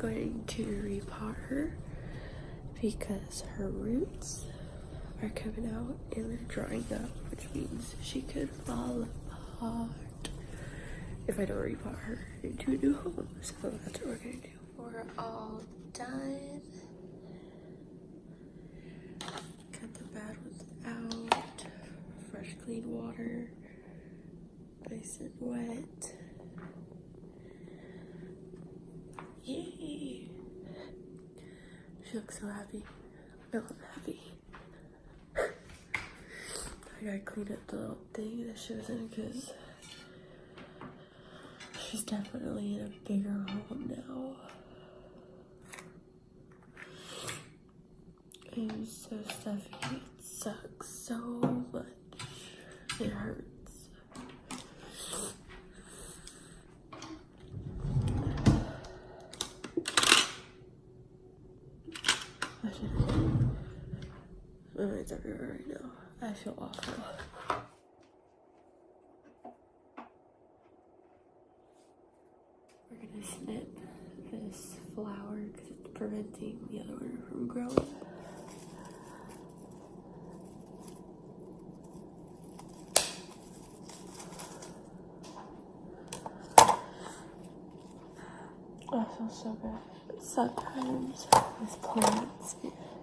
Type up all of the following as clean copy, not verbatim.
going to repot her because her roots are coming out and they're drying up, which means she could fall apart if I don't repot her into a new home. So that's what we're gonna do. We're all done. Cut the bad ones out. Fresh, clean water. Nice and wet. Yay! She looks so happy. No, I'm happy. I gotta clean up the little thing that she was in because she's definitely in a bigger home now. I'm so stuffy. It sucks so much. It hurts. My mind's everywhere right now. I feel awful. We're gonna snip this flower because it's preventing the other one from growing. Oh, it feels so good. Sometimes with plants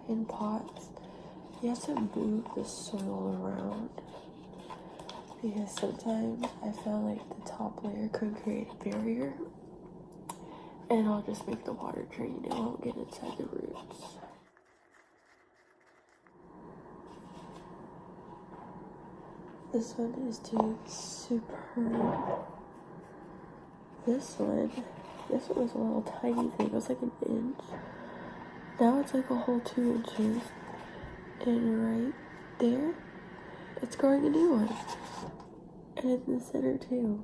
in pots, you have to move the soil around because sometimes I feel like the top layer could create a barrier and I'll just make the water drain. It won't get inside the roots. This one is doing superb. This one was a little tiny thing. It was like an inch. Now it's like a whole 2 inches. And right there, it's growing a new one. And in the center too.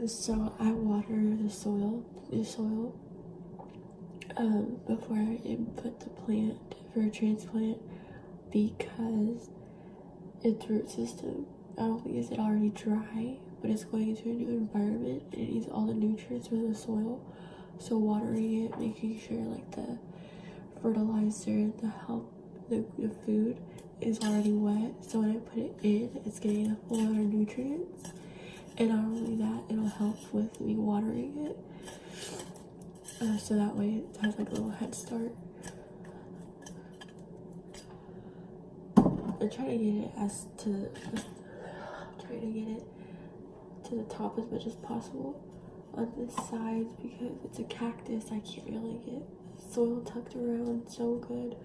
So I water the soil before I input the plant for a transplant because its root system not only is it already dry, but it's going into a new environment and it needs all the nutrients from the soil. So watering it, making sure like the fertilizer and the food is already wet. So when I put it in, it's getting a full amount of nutrients. And not only that, it'll help with me watering it. So that way it has like a little head start. I'm trying to get it to the top as much as possible on this side because it's a cactus. I can't really get soil tucked around so good.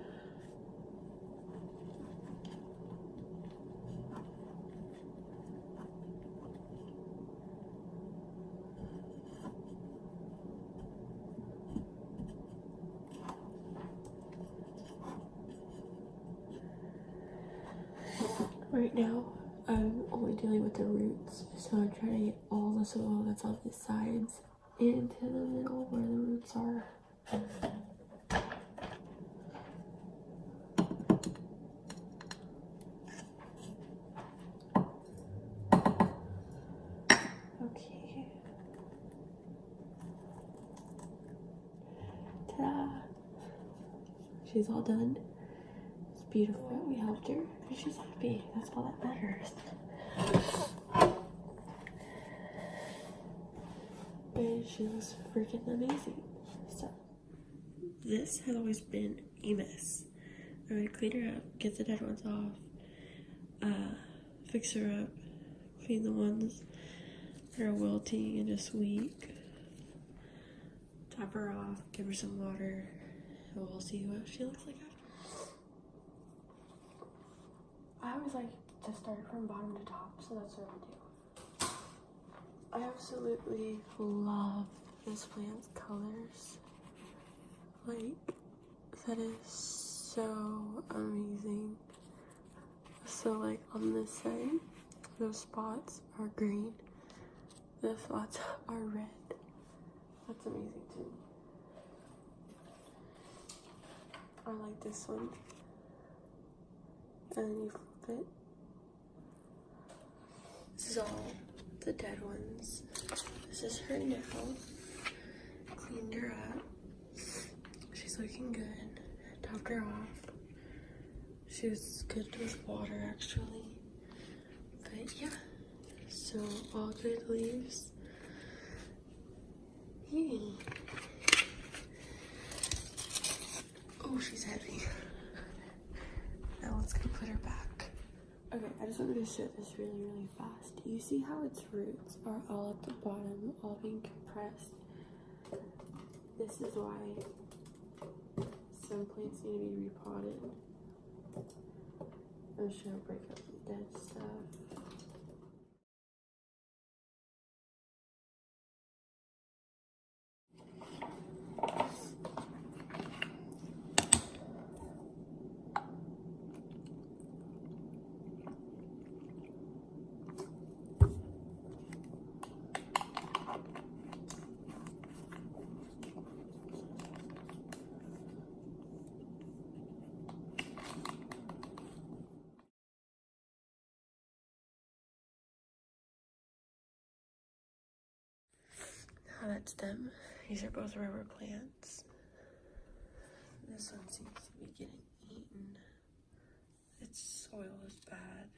Right now, I'm only dealing with the roots, so I'm trying to get all the soil that's on the sides into the middle where the roots are. Okay. Ta-da! She's all done. It's beautiful. We helped her. And she's happy. That's all that matters. And she looks freaking amazing. So, this has always been a mess. I would clean her up, get the dead ones off, fix her up, clean the ones that are wilting and just weak, top her off, give her some water, and we'll see what she looks like after. I always like to start from bottom to top, so that's what I do. I absolutely love this plant's colors. Like, that is so amazing. So like on this side, those spots are green, the spots are red. That's amazing. I like this one. And then you flip it. This is all the dead ones. This is her now. Cleaned her up. She's looking good. Topped her off. She was good with water actually. But yeah. So all good leaves. Oh, she's heavy. Now let's go put her back. Okay, I just wanted to show this really fast. You see how its roots are all at the bottom, all being compressed? This is why some plants need to be repotted. I'm just gonna break up the dead stuff. Now that's them. These are both rubber plants. This one seems to be getting eaten. Its soil is bad.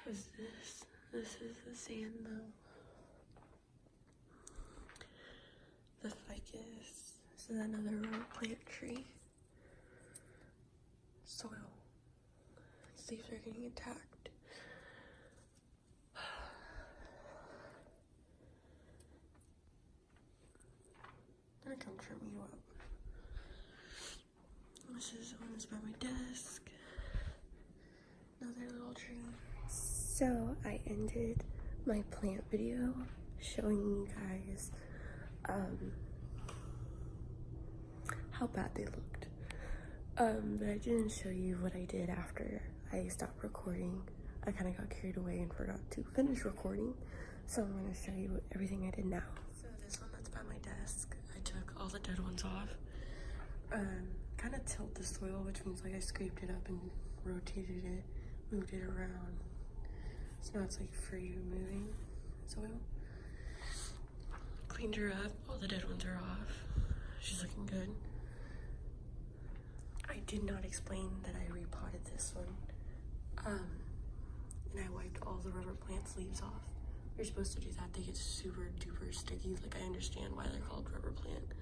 What is this? This is the sand though. The ficus. This is another rubber plant tree. Soil. Its leaves are getting attacked. I'm gonna come trim you up. This is one that's by my desk. Another little tree. So I ended my plant video showing you guys how bad they looked. But I didn't show you what I did after I stopped recording. I kind of got carried away and forgot to finish recording. So I'm going to show you everything I did now. So this one that's by my desk, I took all the dead ones off. Kind of tilt the soil, which means like I scraped it up and rotated it, moved it around. So now it's like free moving soil. Cleaned her up, all the dead ones are off. She's looking good. I did not explain that I repotted this one. And I wiped all the rubber plants leaves off. You're supposed to do that. They get super duper sticky. Like, I understand why they're called rubber plant.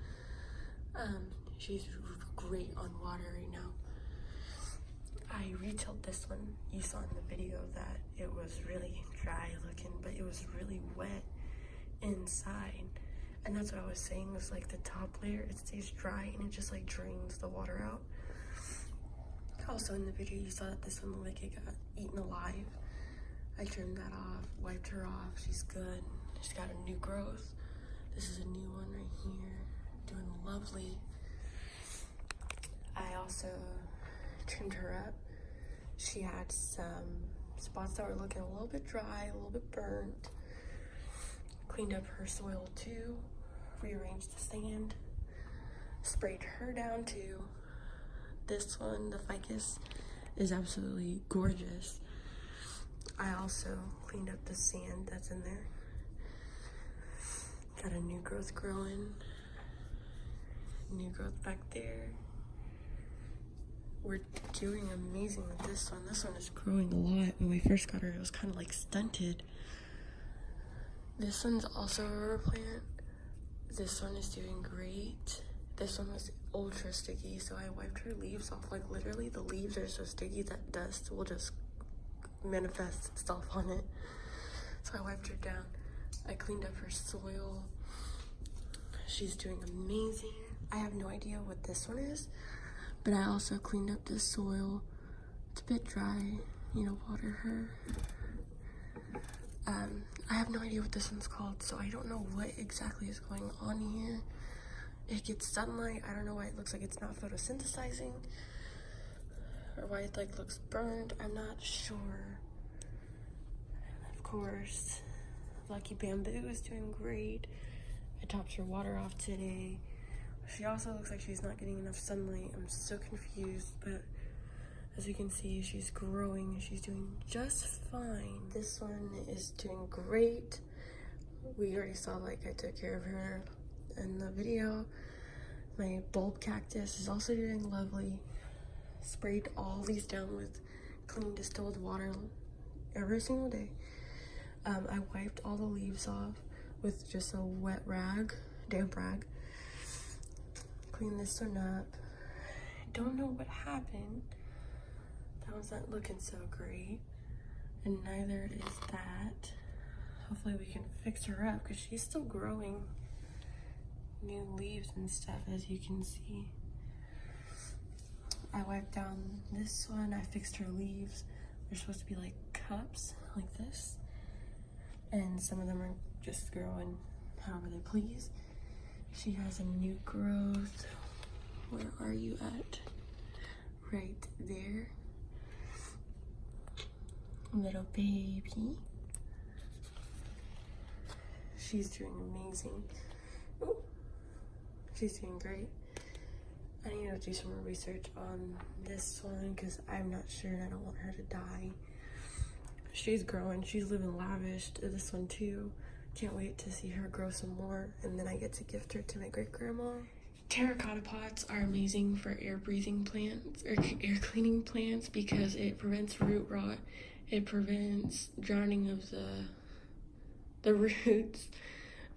She's great on water right now. I retilled this one. You saw in the video that it was really dry looking, but it was really wet inside. And that's what I was saying, was like the top layer, it stays dry and it just like drains the water out. Also in the video, you saw that this one looked like it got eaten alive. I trimmed that off, wiped her off. She's good. She's got a new growth. This is a new one right here, doing lovely. I also trimmed her up. She had some spots that were looking a little bit dry, a little bit burnt. Cleaned up her soil too, rearranged the sand, sprayed her down too. This one, the ficus, is absolutely gorgeous. I also cleaned up the sand that's in there. Got a new growth growing. New growth back there. We're doing amazing with this one. This one is growing a lot. When we first got her, it was kind of like stunted. This one's also a rubber plant. This one is doing great. This one was ultra sticky, so I wiped her leaves off. Like, literally, the leaves are so sticky that dust will just manifest itself on it. So I wiped her down. I cleaned up her soil. She's doing amazing. I have no idea what this one is, but I also cleaned up the soil. It's a bit dry. You know, water her. I have no idea what this one's called, so I don't know what exactly is going on here. it gets sunlight. I don't know why it looks like it's not photosynthesizing or why it like looks burned. I'm not sure. Of course, Lucky Bamboo is doing great. I topped her water off today. She also looks like she's not getting enough sunlight. I'm so confused, but as you can see, she's growing. She's doing just fine. This one is doing great. We already saw, like, I took care of her in the video. My bulb cactus is also doing lovely. Sprayed all these down with clean distilled water every single day. I wiped all the leaves off with just a wet rag, damp rag. Clean this one up. I don't know what happened. That one's not looking so great, and neither is that. Hopefully we can fix her up because she's still growing new leaves and stuff, as you can see. I wiped down this one. I fixed her leaves. They're supposed to be like cups, like this, and some of them are just growing however they please. She has a new growth. Where are you at? Right there. Little baby. She's doing amazing. Ooh. She's doing great. I need to do some more research on this one because I'm not sure and I don't want her to die. She's growing. She's living lavish. This one too. Can't wait to see her grow some more, and then I get to gift her to my great-grandma. Terracotta pots are amazing for air-breathing plants, or air cleaning plants, because it prevents root rot. It prevents drowning of the roots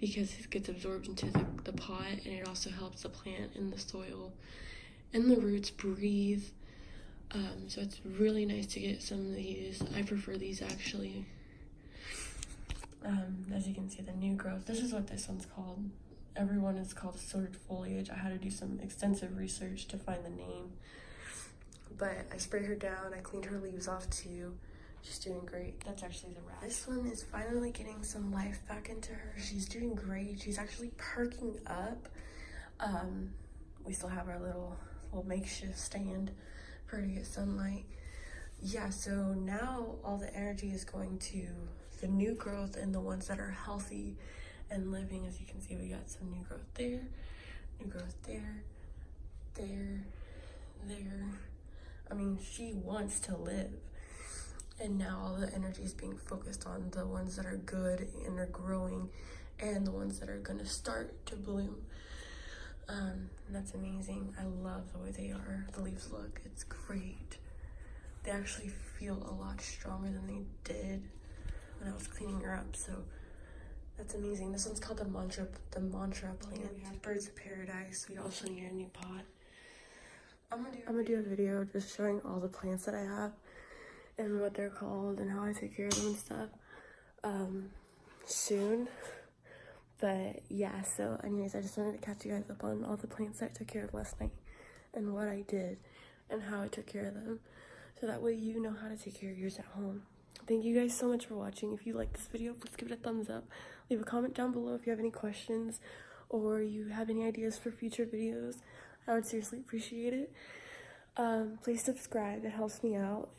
because it gets absorbed into the pot, and it also helps the plant and the soil and the roots breathe. So it's really nice to get some of these. I prefer these actually. As you can see, the new growth. This is what this one's called. Everyone is called assorted foliage. I had to do some extensive research to find the name. But I sprayed her down. I cleaned her leaves off too. She's doing great. That's actually the rat. This one is finally getting some life back into her. She's doing great. She's actually perking up. We still have our little makeshift stand for her to get sunlight. Yeah, so now all the energy is going to the new growth and the ones that are healthy and living. As you can see, we got some new growth there, new growth there, there. I mean, she wants to live. And now all the energy is being focused on the ones that are good and are growing and the ones that are gonna start to bloom. And that's amazing. I love the way they are. The leaves look, it's great. They actually feel a lot stronger than they did when I was cleaning her up, so that's amazing. This one's called the mantra plant. We have birds of paradise. We also need a new pot. I'm gonna do a video just showing all the plants that I have and what they're called and how I take care of them and stuff soon. But yeah, so anyways, I just wanted to catch you guys up on all the plants that I took care of last night and what I did and how I took care of them, so that way you know how to take care of yours at home. Thank you guys so much for watching. If you like this video, please give it a thumbs up. Leave a comment down below if you have any questions or you have any ideas for future videos. I would seriously appreciate it. Please subscribe, it helps me out.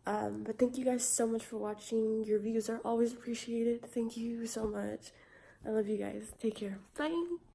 But thank you guys so much for watching. Your views are always appreciated. Thank you so much. I love you guys. Take care. Bye.